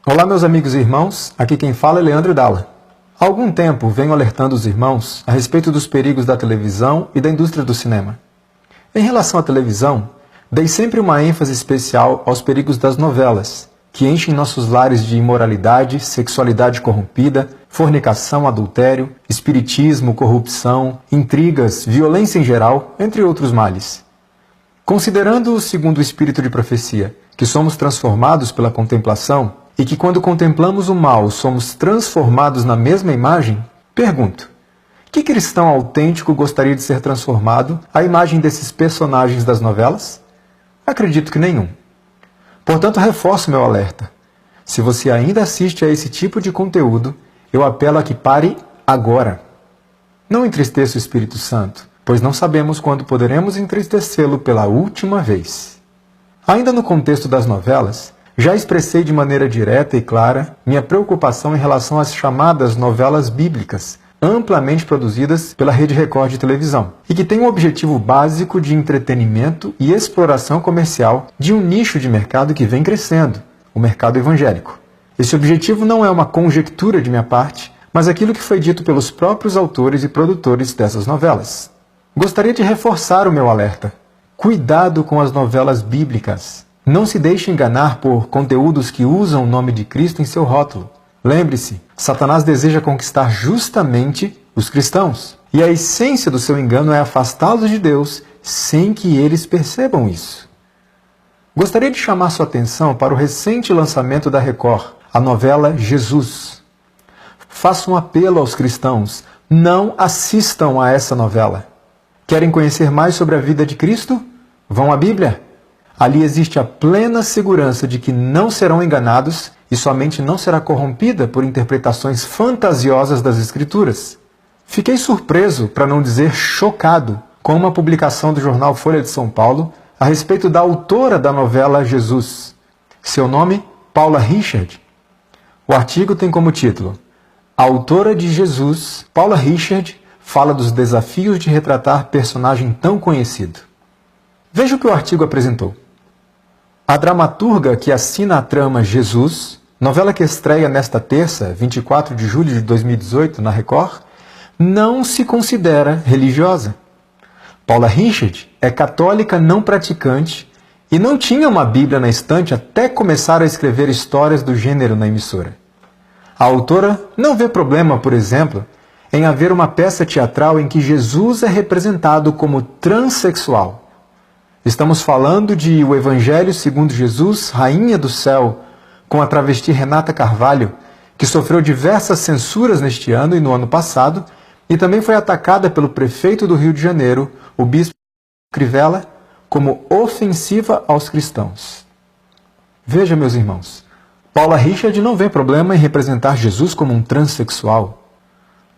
Olá, meus amigos e irmãos, aqui quem fala é Leandro Dalla. Há algum tempo venho alertando os irmãos a respeito dos perigos da televisão e da indústria do cinema. Em relação à televisão, dei sempre uma ênfase especial aos perigos das novelas, que enchem nossos lares de imoralidade, sexualidade corrompida, fornicação, adultério, espiritismo, corrupção, intrigas, violência em geral, entre outros males. Considerando, segundo o espírito de profecia, que somos transformados pela contemplação e que quando contemplamos o mal somos transformados na mesma imagem, pergunto, que cristão autêntico gostaria de ser transformado à imagem desses personagens das novelas? Acredito que nenhum. Portanto, reforço meu alerta. Se você ainda assiste a esse tipo de conteúdo, eu apelo a que pare agora. Não entristeça o Espírito Santo, pois não sabemos quando poderemos entristecê-lo pela última vez. Ainda no contexto das novelas, já expressei de maneira direta e clara minha preocupação em relação às chamadas novelas bíblicas, amplamente produzidas pela Rede Record de televisão, e que têm o objetivo básico de entretenimento e exploração comercial de um nicho de mercado que vem crescendo, o mercado evangélico. Esse objetivo não é uma conjectura de minha parte, mas aquilo que foi dito pelos próprios autores e produtores dessas novelas. Gostaria de reforçar o meu alerta. Cuidado com as novelas bíblicas. Não se deixe enganar por conteúdos que usam o nome de Cristo em seu rótulo. Lembre-se, Satanás deseja conquistar justamente os cristãos. E a essência do seu engano é afastá-los de Deus sem que eles percebam isso. Gostaria de chamar sua atenção para o recente lançamento da Record, a novela Jesus. Faço um apelo aos cristãos, não assistam a essa novela. Querem conhecer mais sobre a vida de Cristo? Vão à Bíblia. Ali existe a plena segurança de que não serão enganados e sua mente não será corrompida por interpretações fantasiosas das Escrituras. Fiquei surpreso, para não dizer chocado, com uma publicação do jornal Folha de São Paulo a respeito da autora da novela Jesus. Seu nome, Paula Richard. O artigo tem como título: A autora de Jesus, Paula Richard, fala dos desafios de retratar personagem tão conhecido. Veja o que o artigo apresentou. A dramaturga que assina a trama Jesus, novela que estreia nesta terça, 24 de julho de 2018, na Record, não se considera religiosa. Paula Richard é católica não praticante e não tinha uma Bíblia na estante até começar a escrever histórias do gênero na emissora. A autora não vê problema, por exemplo, em haver uma peça teatral em que Jesus é representado como transexual. Estamos falando de O Evangelho segundo Jesus, Rainha do Céu, com a travesti Renata Carvalho, que sofreu diversas censuras neste ano e no ano passado, e também foi atacada pelo prefeito do Rio de Janeiro, o bispo Crivella, como ofensiva aos cristãos. Veja, meus irmãos, Paula Richard não vê problema em representar Jesus como um transexual.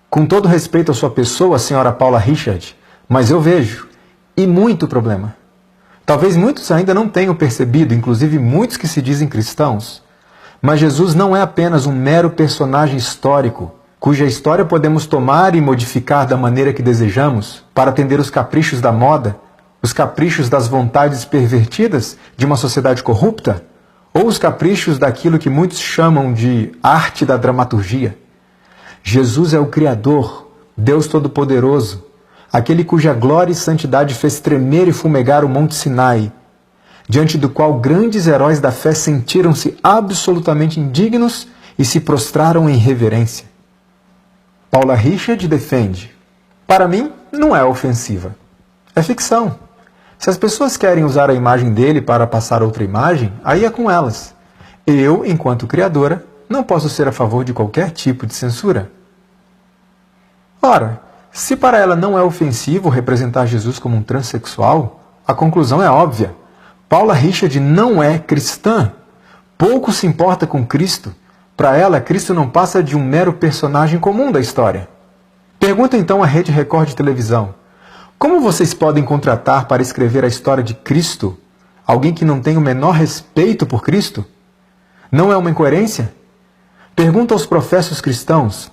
Com todo respeito à sua pessoa, senhora Paula Richard, mas eu vejo, e muito problema. Talvez muitos ainda não tenham percebido, inclusive muitos que se dizem cristãos, mas Jesus não é apenas um mero personagem histórico, cuja história podemos tomar e modificar da maneira que desejamos para atender os caprichos da moda, os caprichos das vontades pervertidas de uma sociedade corrupta, ou os caprichos daquilo que muitos chamam de arte da dramaturgia. Jesus é o Criador, Deus Todo-Poderoso, aquele cuja glória e santidade fez tremer e fumegar o Monte Sinai, diante do qual grandes heróis da fé sentiram-se absolutamente indignos e se prostraram em reverência. Paula Richard defende: para mim, não é ofensiva. É ficção. Se as pessoas querem usar a imagem dele para passar outra imagem, aí é com elas. Eu, enquanto criadora, não posso ser a favor de qualquer tipo de censura. Ora, se para ela não é ofensivo representar Jesus como um transexual, a conclusão é óbvia. Paula Richard não é cristã. Pouco se importa com Cristo. Para ela, Cristo não passa de um mero personagem comum da história. Pergunta então à Rede Record de televisão: como vocês podem contratar para escrever a história de Cristo alguém que não tem o menor respeito por Cristo? Não é uma incoerência? Pergunta aos professos cristãos: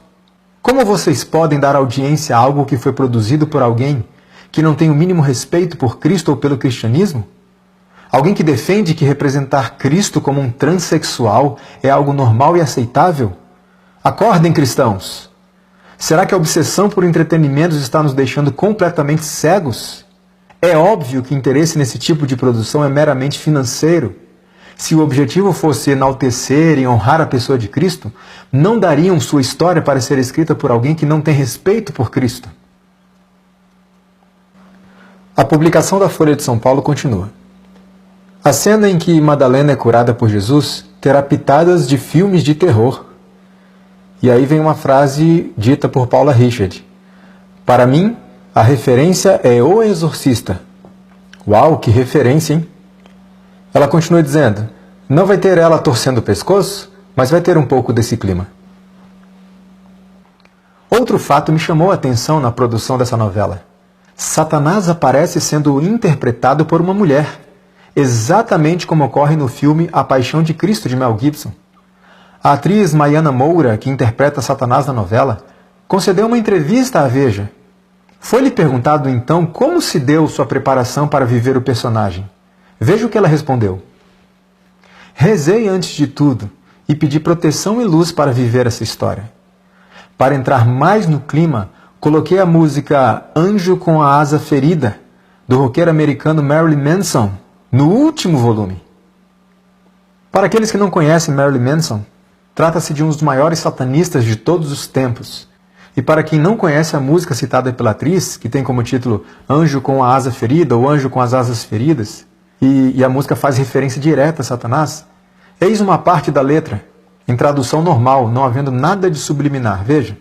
como vocês podem dar audiência a algo que foi produzido por alguém que não tem o mínimo respeito por Cristo ou pelo cristianismo? Alguém que defende que representar Cristo como um transexual é algo normal e aceitável? Acordem, cristãos! Será que a obsessão por entretenimentos está nos deixando completamente cegos? É óbvio que interesse nesse tipo de produção é meramente financeiro. Se o objetivo fosse enaltecer e honrar a pessoa de Cristo, não dariam sua história para ser escrita por alguém que não tem respeito por Cristo. A publicação da Folha de São Paulo continua. A cena em que Madalena é curada por Jesus terá pitadas de filmes de terror. E aí vem uma frase dita por Paula Richard. Para mim, a referência é O Exorcista. Uau, que referência, hein? Ela continua dizendo, não vai ter ela torcendo o pescoço, mas vai ter um pouco desse clima. Outro fato me chamou a atenção na produção dessa novela. Satanás aparece sendo interpretado por uma mulher, exatamente como ocorre no filme A Paixão de Cristo, de Mel Gibson. A atriz Maiana Moura, que interpreta Satanás na novela, concedeu uma entrevista à Veja. Foi-lhe perguntado então como se deu sua preparação para viver o personagem. Veja o que ela respondeu. Rezei antes de tudo e pedi proteção e luz para viver essa história. Para entrar mais no clima, coloquei a música Anjo com a Asa Ferida, do roqueiro americano Marilyn Manson, no último volume. Para aqueles que não conhecem Marilyn Manson, trata-se de um dos maiores satanistas de todos os tempos. E para quem não conhece a música citada pela atriz, que tem como título Anjo com a Asa Ferida ou Anjo com as Asas Feridas, e a música faz referência direta a Satanás, eis uma parte da letra, em tradução normal, não havendo nada de subliminar. Veja.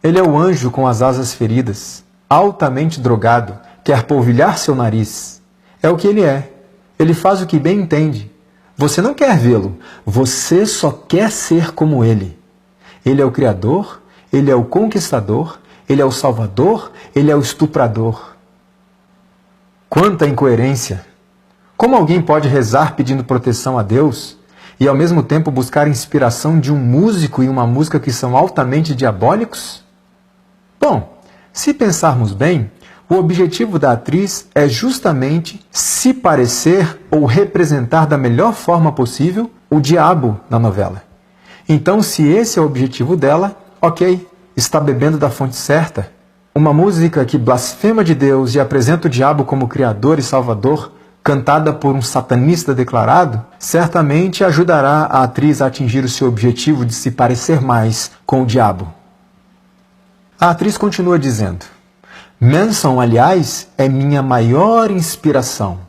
Ele é o anjo com as asas feridas, altamente drogado, quer polvilhar seu nariz. É o que ele é. Ele faz o que bem entende. Você não quer vê-lo, você só quer ser como ele. Ele é o Criador, ele é o Conquistador, ele é o Salvador, ele é o Estuprador. Quanta incoerência! Como alguém pode rezar pedindo proteção a Deus e ao mesmo tempo buscar inspiração de um músico e uma música que são altamente diabólicos? Bom, se pensarmos bem, o objetivo da atriz é justamente se parecer ou representar da melhor forma possível o diabo na novela. Então, se esse é o objetivo dela, ok, está bebendo da fonte certa. Uma música que blasfema de Deus e apresenta o diabo como Criador e Salvador, cantada por um satanista declarado, certamente ajudará a atriz a atingir o seu objetivo de se parecer mais com o diabo. A atriz continua dizendo, Manson, aliás, é minha maior inspiração.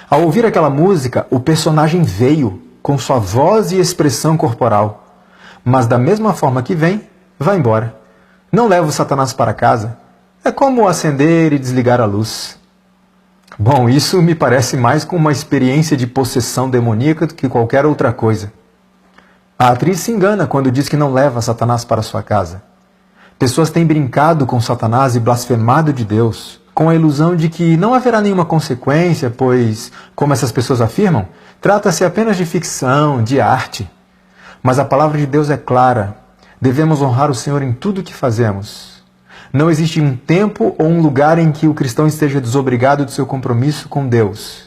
Ao ouvir aquela música, o personagem veio, com sua voz e expressão corporal. Mas da mesma forma que vem, vai embora. Não leva o Satanás para casa. É como acender e desligar a luz. Bom, isso me parece mais com uma experiência de possessão demoníaca do que qualquer outra coisa. A atriz se engana quando diz que não leva Satanás para sua casa. Pessoas têm brincado com Satanás e blasfemado de Deus, com a ilusão de que não haverá nenhuma consequência, pois, como essas pessoas afirmam, trata-se apenas de ficção, de arte. Mas a palavra de Deus é clara. Devemos honrar o Senhor em tudo o que fazemos. Não existe um tempo ou um lugar em que o cristão esteja desobrigado do seu compromisso com Deus.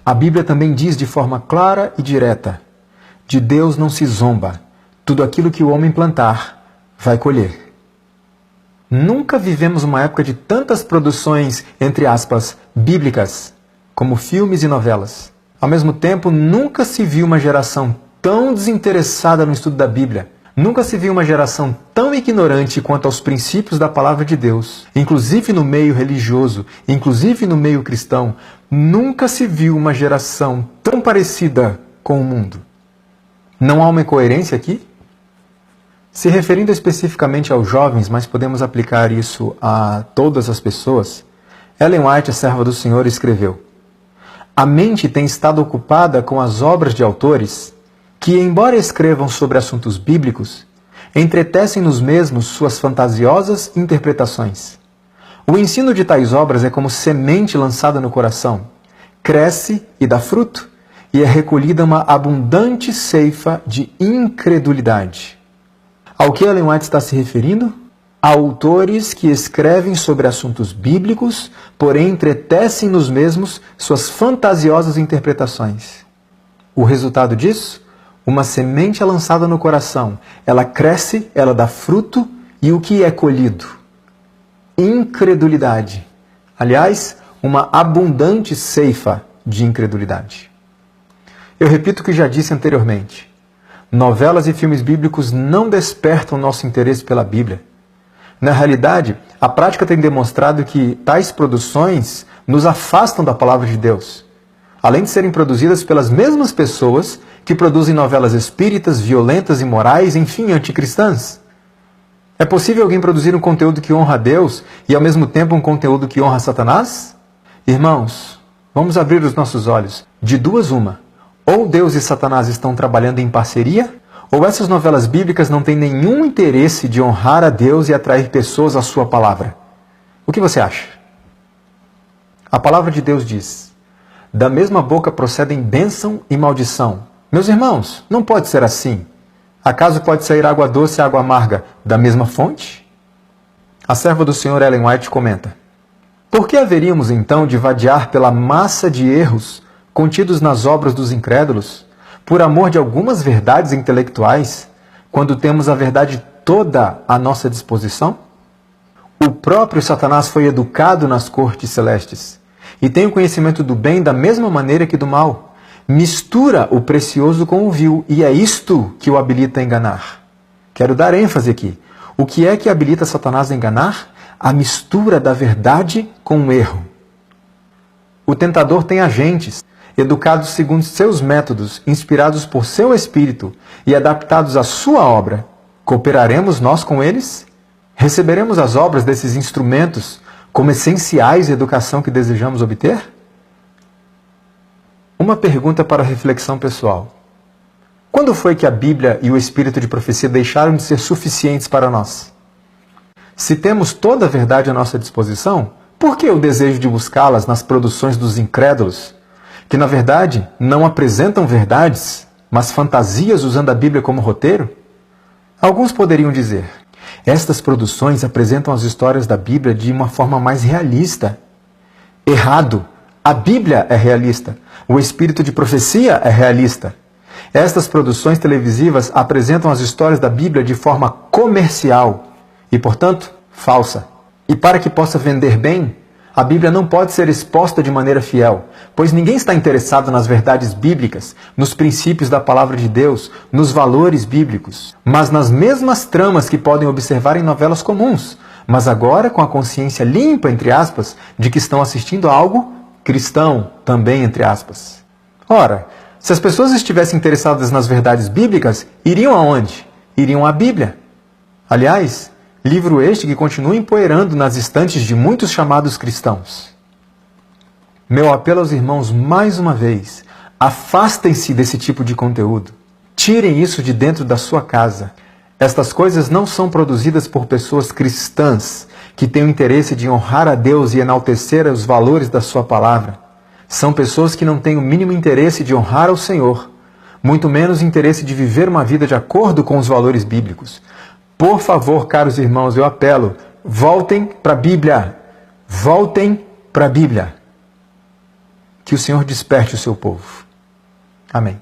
A Bíblia também diz de forma clara e direta, de Deus não se zomba. Tudo aquilo que o homem plantar, vai colher. Nunca vivemos uma época de tantas produções, entre aspas, bíblicas, como filmes e novelas. Ao mesmo tempo, nunca se viu uma geração tão desinteressada no estudo da Bíblia. Nunca se viu uma geração tão ignorante quanto aos princípios da palavra de Deus, inclusive no meio religioso, inclusive no meio cristão. Nunca se viu uma geração tão parecida com o mundo. Não há uma incoerência aqui? Se referindo especificamente aos jovens, mas podemos aplicar isso a todas as pessoas, Ellen White, a serva do Senhor, escreveu: a mente tem estado ocupada com as obras de autores que, embora escrevam sobre assuntos bíblicos, entretecem nos mesmos suas fantasiosas interpretações. O ensino de tais obras é como semente lançada no coração, cresce e dá fruto, e é recolhida uma abundante ceifa de incredulidade. Ao que Ellen White está se referindo? Autores que escrevem sobre assuntos bíblicos, porém entretecem nos mesmos suas fantasiosas interpretações. O resultado disso? Uma semente é lançada no coração. Ela cresce, ela dá fruto, e o que é colhido? Incredulidade. Aliás, uma abundante ceifa de incredulidade. Eu repito o que já disse anteriormente. Novelas e filmes bíblicos não despertam nosso interesse pela Bíblia. Na realidade, a prática tem demonstrado que tais produções nos afastam da palavra de Deus, além de serem produzidas pelas mesmas pessoas que produzem novelas espíritas, violentas, imorais, enfim, anticristãs. É possível alguém produzir um conteúdo que honra a Deus e, ao mesmo tempo, um conteúdo que honra Satanás? Irmãos, vamos abrir os nossos olhos. De duas, uma. Ou Deus e Satanás estão trabalhando em parceria, ou essas novelas bíblicas não têm nenhum interesse de honrar a Deus e atrair pessoas à sua palavra. O que você acha? A palavra de Deus diz: da mesma boca procedem bênção e maldição. Meus irmãos, não pode ser assim. Acaso pode sair água doce e água amarga da mesma fonte? A serva do Senhor Ellen White comenta: por que haveríamos então de vadiar pela massa de erros contidos nas obras dos incrédulos, por amor de algumas verdades intelectuais, quando temos a verdade toda à nossa disposição? O próprio Satanás foi educado nas cortes celestes e tem o conhecimento do bem da mesma maneira que do mal. Mistura o precioso com o vil, e é isto que o habilita a enganar. Quero dar ênfase aqui. O que é que habilita Satanás a enganar? A mistura da verdade com o erro. O tentador tem agentes, educados segundo seus métodos, inspirados por seu espírito e adaptados à sua obra. Cooperaremos nós com eles? Receberemos as obras desses instrumentos como essenciais à educação que desejamos obter? Uma pergunta para reflexão pessoal. Quando foi que a Bíblia e o Espírito de profecia deixaram de ser suficientes para nós? Se temos toda a verdade à nossa disposição, por que o desejo de buscá-las nas produções dos incrédulos, que na verdade não apresentam verdades, mas fantasias usando a Bíblia como roteiro? Alguns poderiam dizer: estas produções apresentam as histórias da Bíblia de uma forma mais realista. Errado! A Bíblia é realista. O espírito de profecia é realista. Estas produções televisivas apresentam as histórias da Bíblia de forma comercial e, portanto, falsa. E para que possa vender bem, a Bíblia não pode ser exposta de maneira fiel, pois ninguém está interessado nas verdades bíblicas, nos princípios da palavra de Deus, nos valores bíblicos, mas nas mesmas tramas que podem observar em novelas comuns, mas agora com a consciência limpa, entre aspas, de que estão assistindo a algo cristão, também entre aspas. Ora, se as pessoas estivessem interessadas nas verdades bíblicas, iriam aonde? Iriam à Bíblia. Aliás, livro este que continua empoeirando nas estantes de muitos chamados cristãos. Meu apelo aos irmãos, mais uma vez, afastem-se desse tipo de conteúdo. Tirem isso de dentro da sua casa. Estas coisas não são produzidas por pessoas cristãs que têm o interesse de honrar a Deus e enaltecer os valores da sua palavra. São pessoas que não têm o mínimo interesse de honrar ao Senhor, muito menos interesse de viver uma vida de acordo com os valores bíblicos. Por favor, caros irmãos, eu apelo, voltem para a Bíblia. Voltem para a Bíblia. Que o Senhor desperte o seu povo. Amém.